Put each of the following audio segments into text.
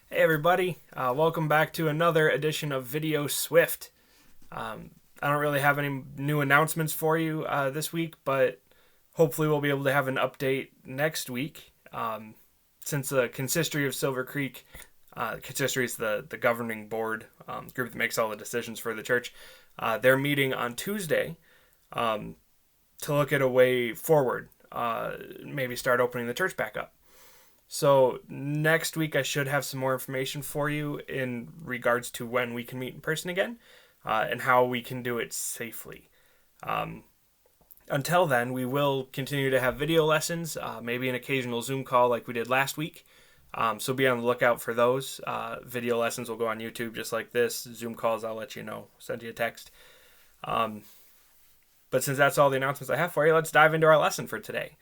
Hey everybody, welcome back to another edition of Video Swift. I don't really have any new announcements for you this week, but hopefully we'll be able to have an update next week. Since the consistory of Silver Creek, consistory is the governing board group that makes all the decisions for the church, they're meeting on Tuesday to look at a way forward, maybe start opening the church back up. So next week I should have some more information for you in regards to when we can meet in person again and how we can do it safely. Until then, we will continue to have video lessons, maybe an occasional Zoom call like we did last week. So be on the lookout for those. Video lessons will go on YouTube just like this. Zoom calls, I'll let you know. Send you a text. But since that's all the announcements I have for you, let's dive into our lesson for today.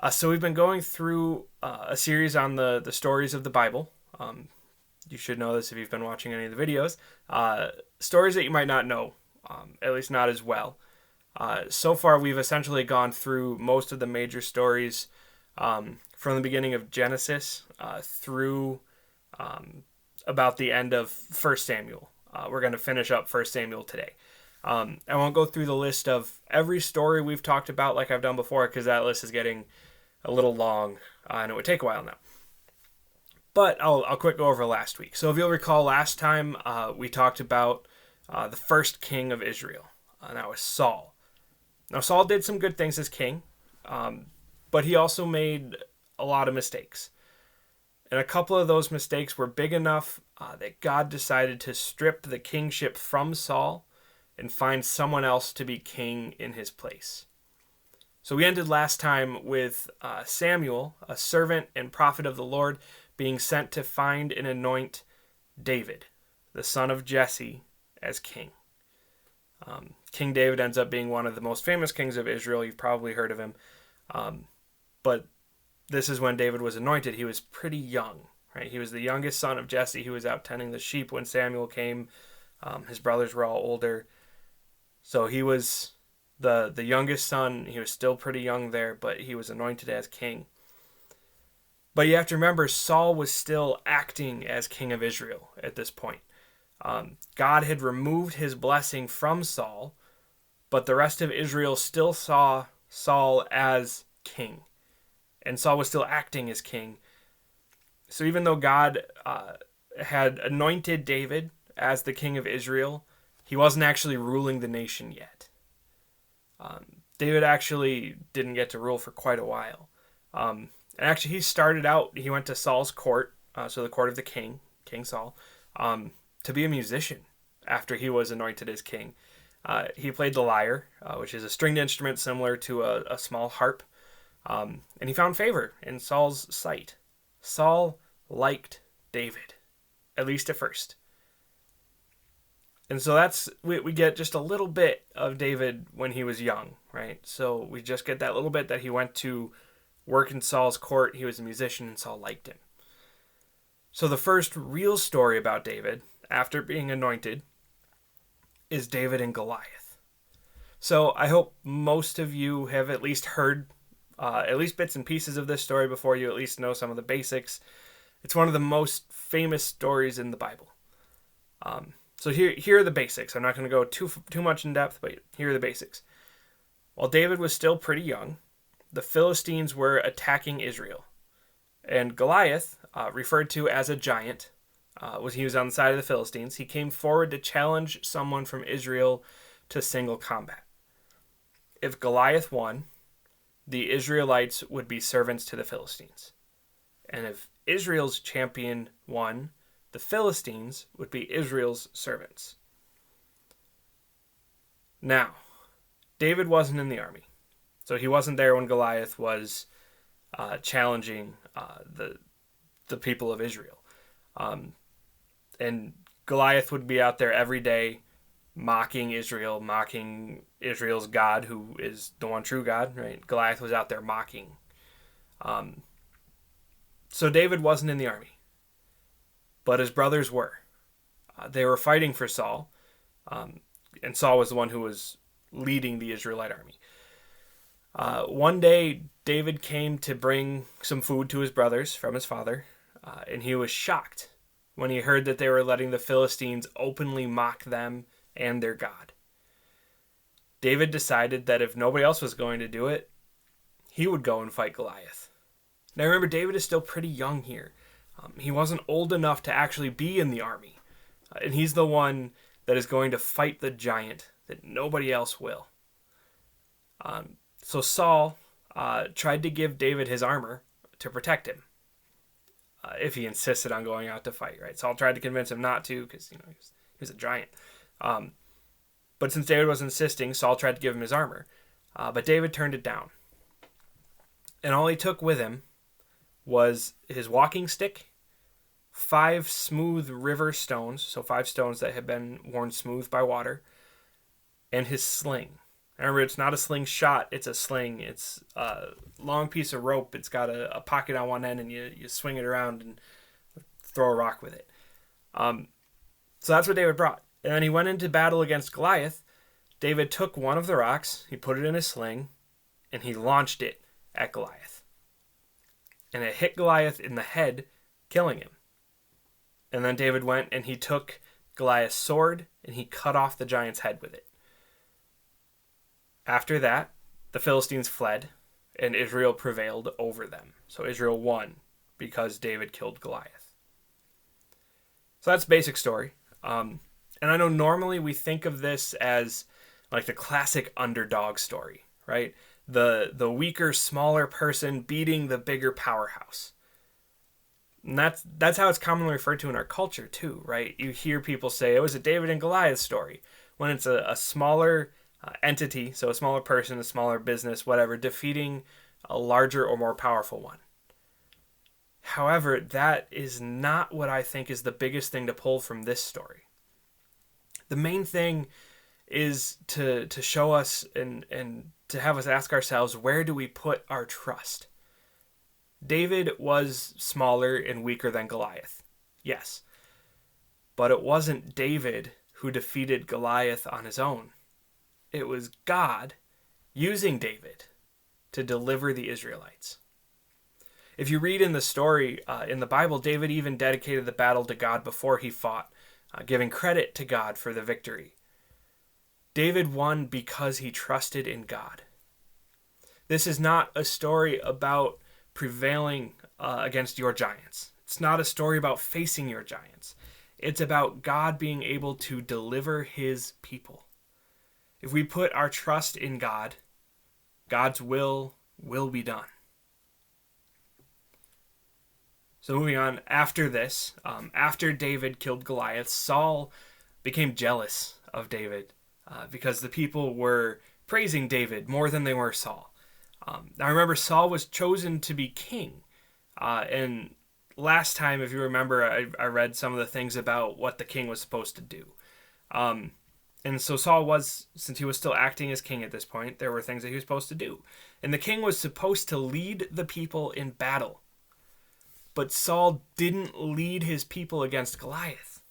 So we've been going through a series on the stories of the Bible. You should know this if you've been watching any of the videos. Stories that you might not know, at least not as well. So far, we've essentially gone through most of the major stories from the beginning of Genesis through about the end of 1 Samuel. We're going to finish up 1 Samuel today. I won't go through the list of every story we've talked about like I've done before because that list is getting a little long and it would take a while now. But I'll quick go over last week. So if you'll recall, last time we talked about the first king of Israel, and that was Saul. Now Saul did some good things as king, but he also made a lot of mistakes. And a couple of those mistakes were big enough that God decided to strip the kingship from Saul and find someone else to be king in his place. So we ended last time with Samuel, a servant and prophet of the Lord, being sent to find and anoint David, the son of Jesse, as king. King David ends up being one of the most famous kings of Israel. You've probably heard of him. But this is when David was anointed. He was pretty young, right? He was the youngest son of Jesse. He was out tending the sheep when Samuel came. His brothers were all older. So he was the youngest son. He was still pretty young there, but he was anointed as king. But you have to remember, Saul was still acting as king of Israel at this point. God had removed his blessing from Saul, but the rest of Israel still saw Saul as king. And Saul was still acting as king. So even though God had anointed David as the king of Israel, he wasn't actually ruling the nation yet. David actually didn't get to rule for quite a while. And actually, he went to Saul's court, so the court of the king, King Saul, to be a musician after he was anointed as king. He played the lyre, which is a stringed instrument similar to a small harp, and he found favor in Saul's sight. Saul liked David, at least at first. And so we get just a little bit of David when he was young, right? So we just get that little bit that he went to work in Saul's court. He was a musician and Saul liked him. So the first real story about David, after being anointed, is David and Goliath. So I hope most of you have at least heard at least bits and pieces of this story before. You at least know some of the basics. It's one of the most famous stories in the Bible. So here are the basics. I'm not going to go too much in depth, but here are the basics. While David was still pretty young, the Philistines were attacking Israel. And Goliath, referred to as a giant, he was on the side of the Philistines. He came forward to challenge someone from Israel to single combat. If Goliath won, the Israelites would be servants to the Philistines. And if Israel's champion won, the Philistines would be Israel's servants. Now, David wasn't in the army. So he wasn't there when Goliath was challenging the people of Israel. And Goliath would be out there every day mocking Israel, mocking Israel's God, who is the one true God, right? Goliath was out there mocking. So David wasn't in the army. But his brothers were. They were fighting for Saul, and Saul was the one who was leading the Israelite army. One day, David came to bring some food to his brothers from his father. and he was shocked when he heard that they were letting the Philistines openly mock them and their God. David decided that if nobody else was going to do it, he would go and fight Goliath. Now remember, David is still pretty young here. He wasn't old enough to actually be in the army. And he's the one that is going to fight the giant that nobody else will. So Saul tried to give David his armor to protect him if he insisted on going out to fight, right? Saul tried to convince him not to because he was a giant. But since David was insisting, Saul tried to give him his armor. But David turned it down. And all he took with him was his walking stick, 5 smooth river stones, so 5 stones that had been worn smooth by water, and his sling. Remember, it's not a slingshot, it's a sling. It's a long piece of rope. It's got a pocket on one end, and you swing it around and throw a rock with it. So that's what David brought. And then he went into battle against Goliath. David took one of the rocks, he put it in his sling, and he launched it at Goliath. And it hit Goliath in the head, killing him. And then David went and he took Goliath's sword and he cut off the giant's head with it. After that, the Philistines fled and Israel prevailed over them. So Israel won because David killed Goliath. So that's the basic story. And I know normally we think of this as like the classic underdog story, right? The weaker, smaller person beating the bigger powerhouse. And that's how it's commonly referred to in our culture too, right? You hear people say it was a David and Goliath story when it's a smaller entity, so a smaller person, a smaller business, whatever, defeating a larger or more powerful one. However, that is not what I think is the biggest thing to pull from this story. The main thing is to show us and to have us ask ourselves, where do we put our trust? David was smaller and weaker than Goliath, yes. But it wasn't David who defeated Goliath on his own. It was God using David to deliver the Israelites. If you read in the story in the Bible, David even dedicated the battle to God before he fought, giving credit to God for the victory. David won because he trusted in God. This is not a story about prevailing against your giants. It's not a story about facing your giants. It's about God being able to deliver his people. If we put our trust in God, God's will be done. So moving on, after this, after David killed Goliath, Saul became jealous of David because the people were praising David more than they were Saul. Now remember, Saul was chosen to be king. And last time, if you remember, I read some of the things about what the king was supposed to do. And so Saul was, since he was still acting as king at this point, there were things that he was supposed to do. And the king was supposed to lead the people in battle. But Saul didn't lead his people against Goliath.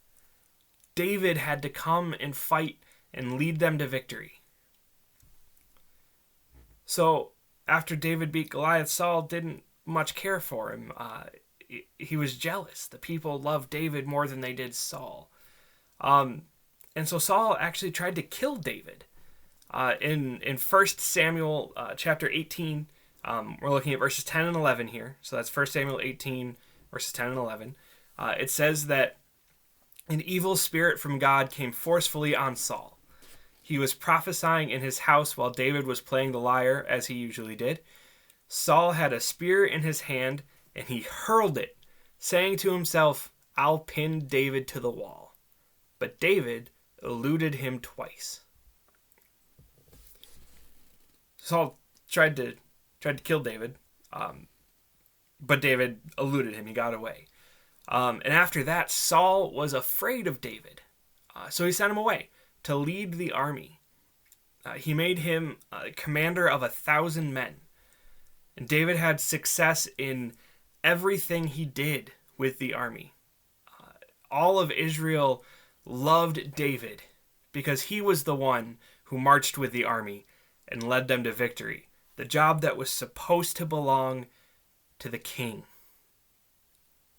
David had to come and fight and lead them to victory. So after David beat Goliath, Saul didn't much care for him. He was jealous. The people loved David more than they did Saul. And so Saul actually tried to kill David. In 1 Samuel chapter 18, we're looking at verses 10 and 11 here. So that's 1 Samuel 18, verses 10 and 11. It says that an evil spirit from God came forcefully on Saul. He was prophesying in his house while David was playing the lyre, as he usually did. Saul had a spear in his hand, and he hurled it, saying to himself, "I'll pin David to the wall." But David eluded him twice. Saul tried to kill David, but David eluded him. He got away. And after that, Saul was afraid of David. So he sent him away to lead the army. He made him commander of 1,000 men. And David had success in everything he did with the army. All of Israel loved David because he was the one who marched with the army and led them to victory. The job that was supposed to belong to the king.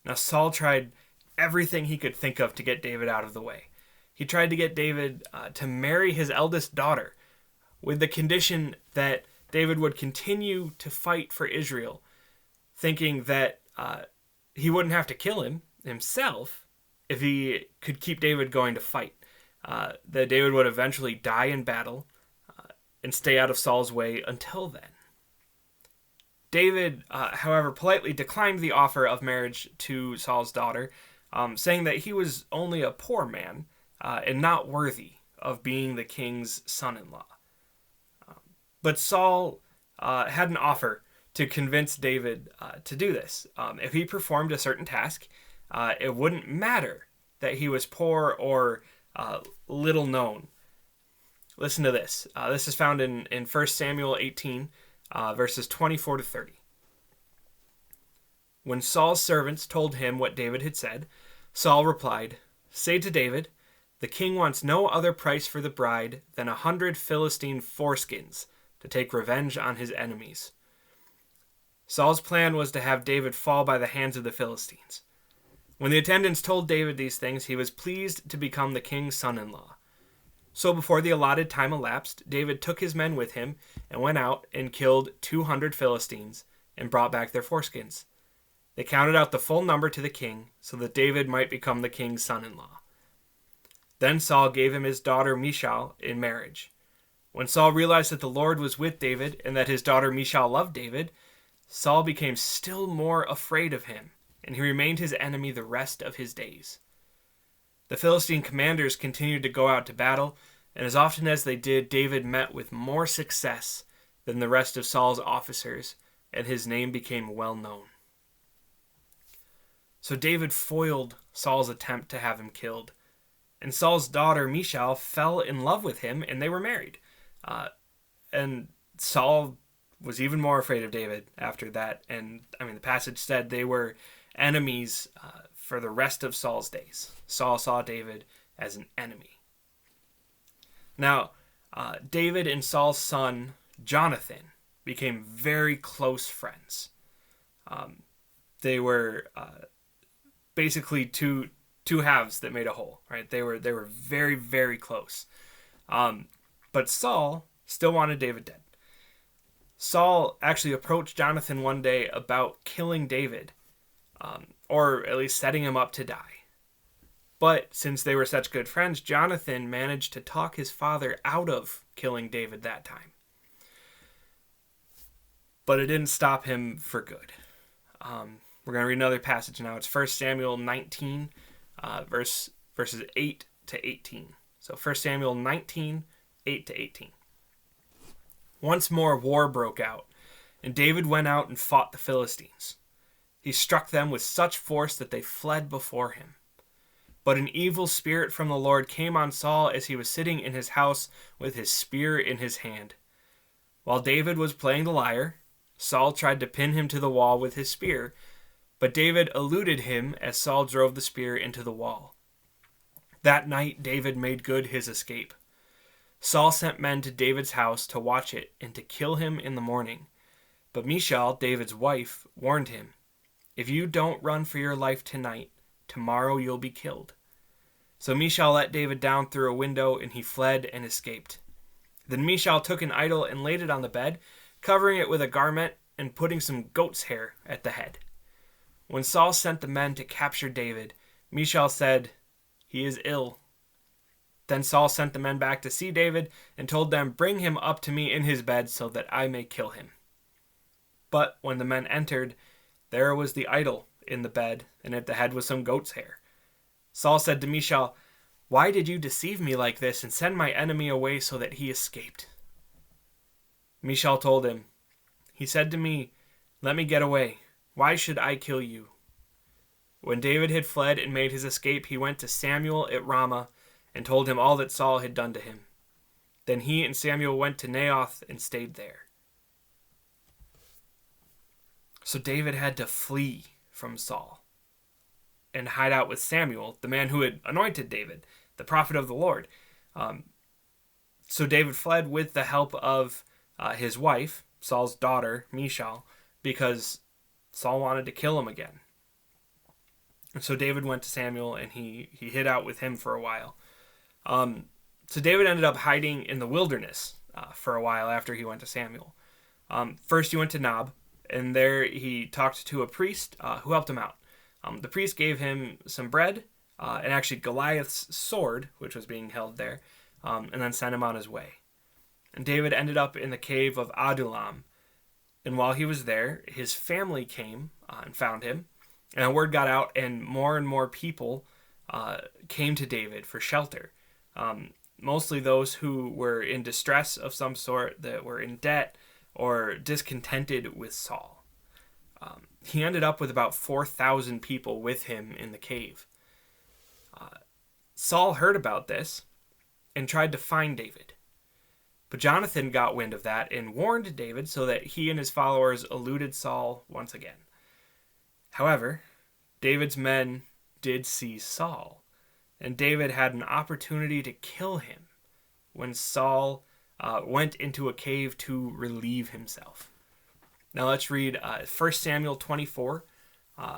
Now, Saul tried everything he could think of to get David out of the way. He tried to get David to marry his eldest daughter with the condition that David would continue to fight for Israel, thinking that he wouldn't have to kill him himself if he could keep David going to fight. That David would eventually die in battle and stay out of Saul's way until then. David, however, politely declined the offer of marriage to Saul's daughter, saying that he was only a poor man and not worthy of being the king's son-in-law. But Saul had an offer to convince David to do this. If he performed a certain task, it wouldn't matter that he was poor or little known. Listen to this. This is found in 1 Samuel 18, verses 24 to 30. When Saul's servants told him what David had said, Saul replied, "Say to David, the king wants no other price for the bride than 100 Philistine foreskins to take revenge on his enemies." Saul's plan was to have David fall by the hands of the Philistines. When the attendants told David these things, he was pleased to become the king's son-in-law. So before the allotted time elapsed, David took his men with him and went out and killed 200 Philistines and brought back their foreskins. They counted out the full number to the king so that David might become the king's son-in-law. Then Saul gave him his daughter Michal in marriage. When Saul realized that the Lord was with David and that his daughter Michal loved David, Saul became still more afraid of him, and he remained his enemy the rest of his days. The Philistine commanders continued to go out to battle, and as often as they did, David met with more success than the rest of Saul's officers, and his name became well known. So David foiled Saul's attempt to have him killed, and Saul's daughter Michal fell in love with him, and they were married. And Saul was even more afraid of David after that, and the passage said they were enemies for the rest of Saul's days. Saul saw David as an enemy. Now, David and Saul's son Jonathan became very close friends. They were basically two halves that made a whole, right? They were very, very close. But Saul still wanted David dead. Saul actually approached Jonathan one day about killing David, or at least setting him up to die. But since they were such good friends, Jonathan managed to talk his father out of killing David that time. But it didn't stop him for good. We're going to read another passage now. It's 1 Samuel 19, verses 8 to 18. So 1 Samuel 19, 8 to 18. Once more war broke out, and David went out and fought the Philistines. He struck them with such force that they fled before him. But an evil spirit from the Lord came on Saul as he was sitting in his house with his spear in his hand. While David was playing the lyre, Saul tried to pin him to the wall with his spear, but David eluded him as Saul drove the spear into the wall. That night David made good his escape. Saul sent men to David's house to watch it and to kill him in the morning. But Michal, David's wife, warned him, "If you don't run for your life tonight, tomorrow you'll be killed." So Michal let David down through a window, and he fled and escaped. Then Michal took an idol and laid it on the bed, covering it with a garment and putting some goat's hair at the head. When Saul sent the men to capture David, Michal said, "He is ill." Then Saul sent the men back to see David and told them, "Bring him up to me in his bed so that I may kill him." But when the men entered, there was the idol in the bed, and at the head was some goat's hair. Saul said to Michal, "Why did you deceive me like this and send my enemy away so that he escaped?" Michal told him, "He said to me, 'Let me get away. Why should I kill you?'" When David had fled and made his escape, he went to Samuel at Ramah and told him all that Saul had done to him. Then he and Samuel went to Naioth and stayed there. So David had to flee from Saul and hide out with Samuel, the man who had anointed David, the prophet of the Lord. So David fled with the help of his wife, Saul's daughter, Michal, because Saul wanted to kill him again. And so David went to Samuel, and he hid out with him for a while. So David ended up hiding in the wilderness for a while after he went to Samuel. First, he went to Nob, and there he talked to a priest who helped him out. The priest gave him some bread and actually Goliath's sword, which was being held there, and then sent him on his way. And David ended up in the cave of Adullam. And while he was there, his family came and found him. And a word got out, and more people came to David for shelter. Mostly those who were in distress of some sort, that were in debt or discontented with Saul. He ended up with about 4,000 people with him in the cave. Saul heard about this and tried to find David. But Jonathan got wind of that and warned David so that he and his followers eluded Saul once again. However, David's men did see Saul, and David had an opportunity to kill him when Saul went into a cave to relieve himself. Now let's read 1 Samuel 24,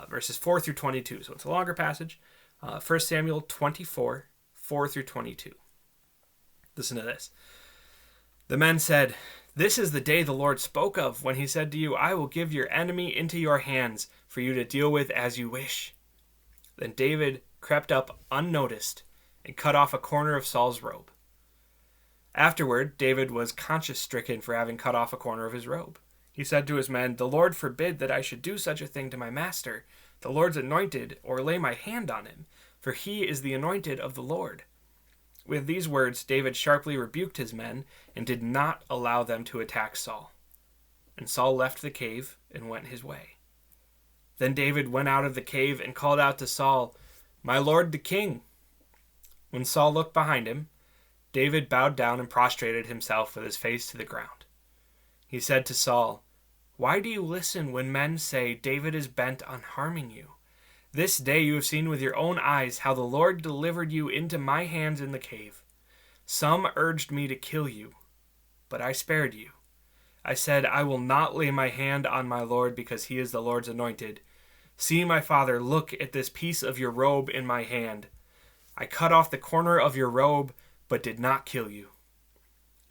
verses 4 through 22. So it's a longer passage. 1 Samuel 24, 4 through 22. Listen to this. The men said, "This is the day the Lord spoke of when he said to you, 'I will give your enemy into your hands for you to deal with as you wish.'" Then David crept up unnoticed and cut off a corner of Saul's robe. Afterward, David was conscience-stricken for having cut off a corner of his robe. He said to his men, "The Lord forbid that I should do such a thing to my master, the Lord's anointed, or lay my hand on him, for he is the anointed of the Lord." With these words, David sharply rebuked his men and did not allow them to attack Saul. And Saul left the cave and went his way. Then David went out of the cave and called out to Saul, "My lord the king." When Saul looked behind him, David bowed down and prostrated himself with his face to the ground. He said to Saul, "Why do you listen when men say David is bent on harming you? This day you have seen with your own eyes how the Lord delivered you into my hands in the cave. Some urged me to kill you, but I spared you. I said, I will not lay my hand on my Lord because he is the Lord's anointed. See, my father, look at this piece of your robe in my hand. I cut off the corner of your robe, but did not kill you.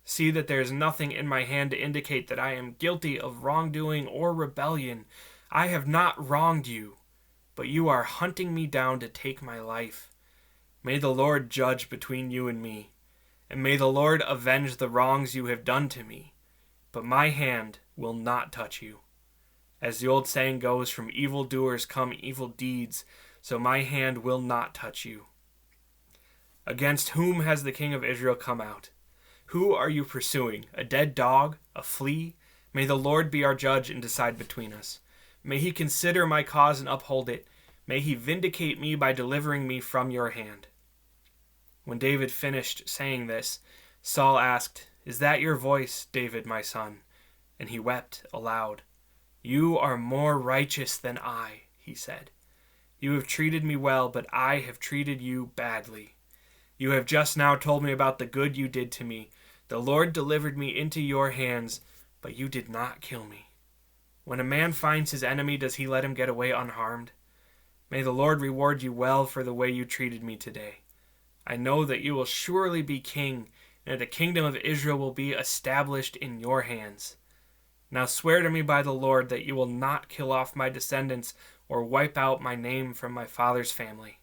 See that there is nothing in my hand to indicate that I am guilty of wrongdoing or rebellion. I have not wronged you, but you are hunting me down to take my life. May the Lord judge between you and me, and may the Lord avenge the wrongs you have done to me. But my hand will not touch you. As the old saying goes, from evildoers come evil deeds, so my hand will not touch you. Against whom has the king of Israel come out? Who are you pursuing? A dead dog? A flea? May the Lord be our judge and decide between us. May he consider my cause and uphold it. May he vindicate me by delivering me from your hand." When David finished saying this, Saul asked, "Is that your voice, David, my son?" And he wept aloud. "You are more righteous than I," he said. "You have treated me well, but I have treated you badly. You have just now told me about the good you did to me. The Lord delivered me into your hands, but you did not kill me. When a man finds his enemy, does he let him get away unharmed? May the Lord reward you well for the way you treated me today. I know that you will surely be king, and that the kingdom of Israel will be established in your hands. Now swear to me by the Lord that you will not kill off my descendants or wipe out my name from my father's family."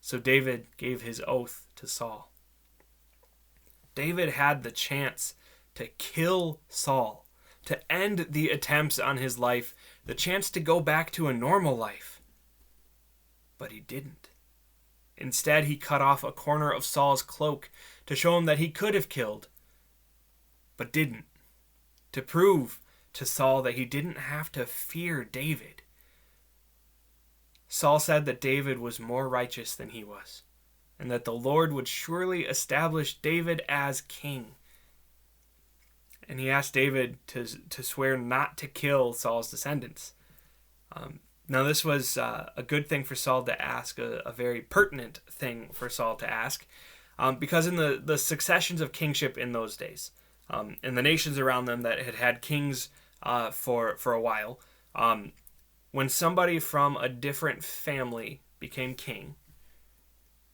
So David gave his oath to Saul. David had the chance to kill Saul, to end the attempts on his life, the chance to go back to a normal life. But he didn't. Instead, he cut off a corner of Saul's cloak to show him that he could have killed, but didn't, to prove to Saul that he didn't have to fear David. Saul said that David was more righteous than he was, and that the Lord would surely establish David as king. And he asked David to swear not to kill Saul's descendants. Now this was a good thing for Saul to ask, a very pertinent thing for Saul to ask, because in the successions of kingship in those days, in the nations around them that had had kings for a while, when somebody from a different family became king,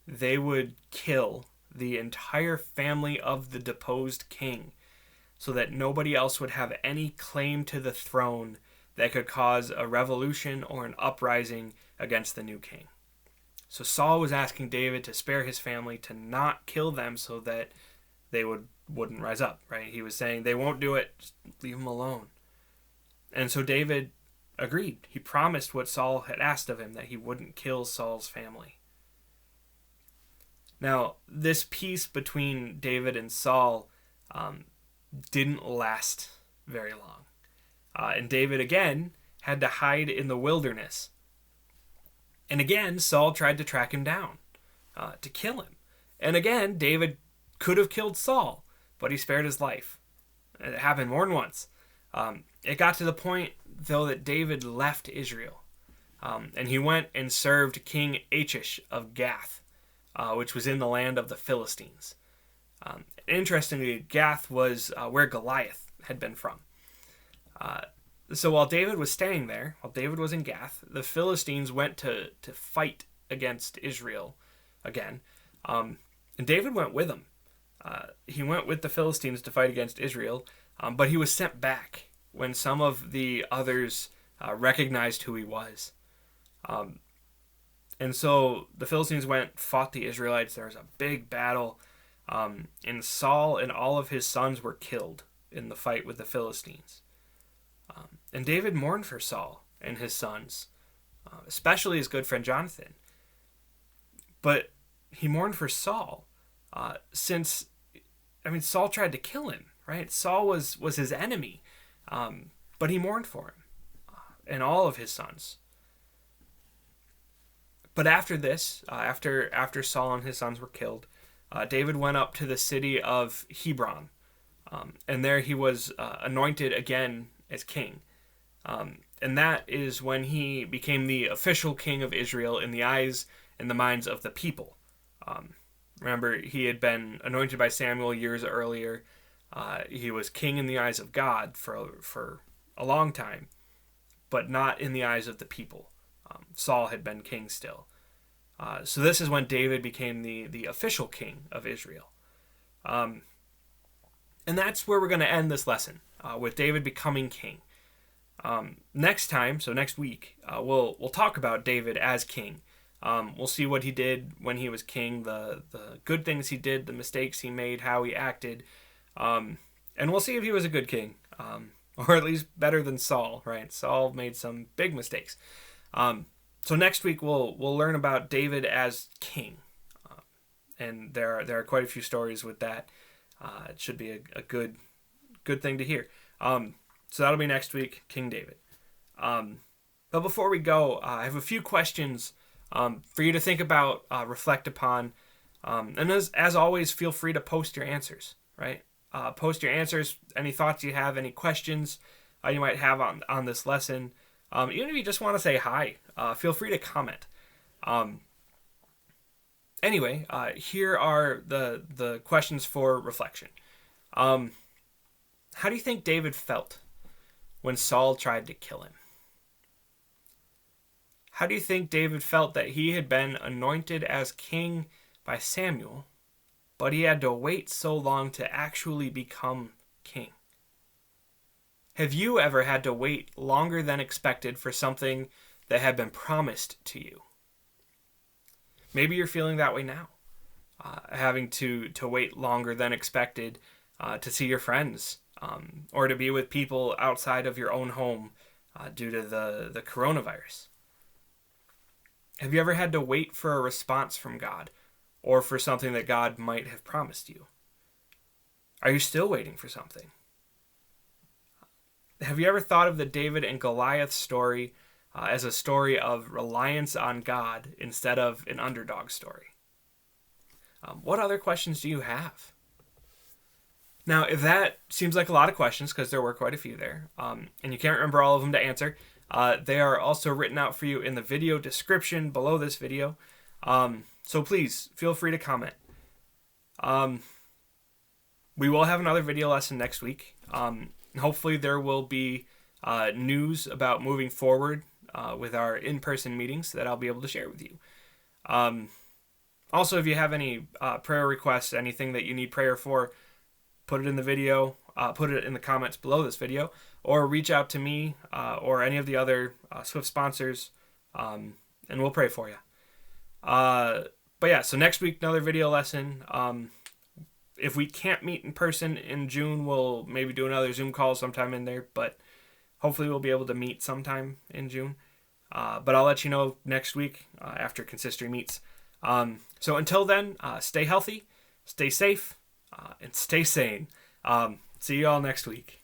they would kill the entire family of the deposed king so that nobody else would have any claim to the throne that could cause a revolution or an uprising against the new king. So Saul was asking David to spare his family, to not kill them so that they wouldn't rise up, right? He was saying, they won't do it, just leave them alone. And so David agreed. He promised what Saul had asked of him, that he wouldn't kill Saul's family. Now, this peace between David and Saul didn't last very long. And David, again, had to hide in the wilderness. And again, Saul tried to track him down, to kill him. And again, David could have killed Saul, but he spared his life. It happened more than once. It got to the point, though, that David left Israel. And he went and served King Achish of Gath, which was in the land of the Philistines. Interestingly, Gath was where Goliath had been from. So while David was staying there, while David was in Gath, the Philistines went to fight against Israel again. And David went with them. He went with the Philistines to fight against Israel, but he was sent back when some of the others recognized who he was. And so the Philistines went, fought the Israelites. There was a big battle, and Saul and all of his sons were killed in the fight with the Philistines. And David mourned for Saul and his sons, especially his good friend Jonathan. But he mourned for Saul, since, Saul tried to kill him, right? Saul was his enemy, but he mourned for him and all of his sons. But after this, after Saul and his sons were killed, David went up to the city of Hebron, and there he was anointed again as king. And that is when he became the official king of Israel in the eyes and the minds of the people. Remember, he had been anointed by Samuel years earlier. He was king in the eyes of God for a long time, but not in the eyes of the people. Saul had been king still. So this is when David became the official king of Israel. And that's where we're going to end this lesson, with David becoming king. Next time, so next week, we'll talk about David as king. We'll see what he did when he was king, the good things he did, the mistakes he made, how he acted, and we'll see if he was a good king, or at least better than Saul, right? Saul made some big mistakes. So next week we'll learn about David as king, and there are quite a few stories with that. It should be a good thing to hear. So that'll be next week, King David. But before we go, I have a few questions for you to think about, reflect upon, and as always, feel free to post your answers. Right? Post your answers, any thoughts you have, any questions you might have on this lesson. Even if you just want to say hi, feel free to comment. Anyway, here are the questions for reflection. How do you think David felt when Saul tried to kill him? How do you think David felt that he had been anointed as king by Samuel, but he had to wait so long to actually become king? Have you ever had to wait longer than expected for something that had been promised to you? Maybe you're feeling that way now, having to wait longer than expected to see your friends, or to be with people outside of your own home due to the coronavirus. Have you ever had to wait for a response from God, or for something that God might have promised you? Are you still waiting for something? Have you ever thought of the David and Goliath story as a story of reliance on God instead of an underdog story? What other questions do you have? Now, if that seems like a lot of questions, because there were quite a few there, and you can't remember all of them to answer, they are also written out for you in the video description below this video. So please, feel free to comment. We will have another video lesson next week. Hopefully there will be news about moving forward with our in-person meetings that I'll be able to share with you. Also, if you have any prayer requests, anything that you need prayer for, put it in the video, put it in the comments below this video, or reach out to me or any of the other Swift sponsors, and we'll pray for you. But yeah, so next week, another video lesson. If we can't meet in person in June, we'll maybe do another Zoom call sometime in there, but hopefully we'll be able to meet sometime in June. But I'll let you know next week after Consistory meets. So until then, stay healthy, stay safe, and stay sane. See you all next week.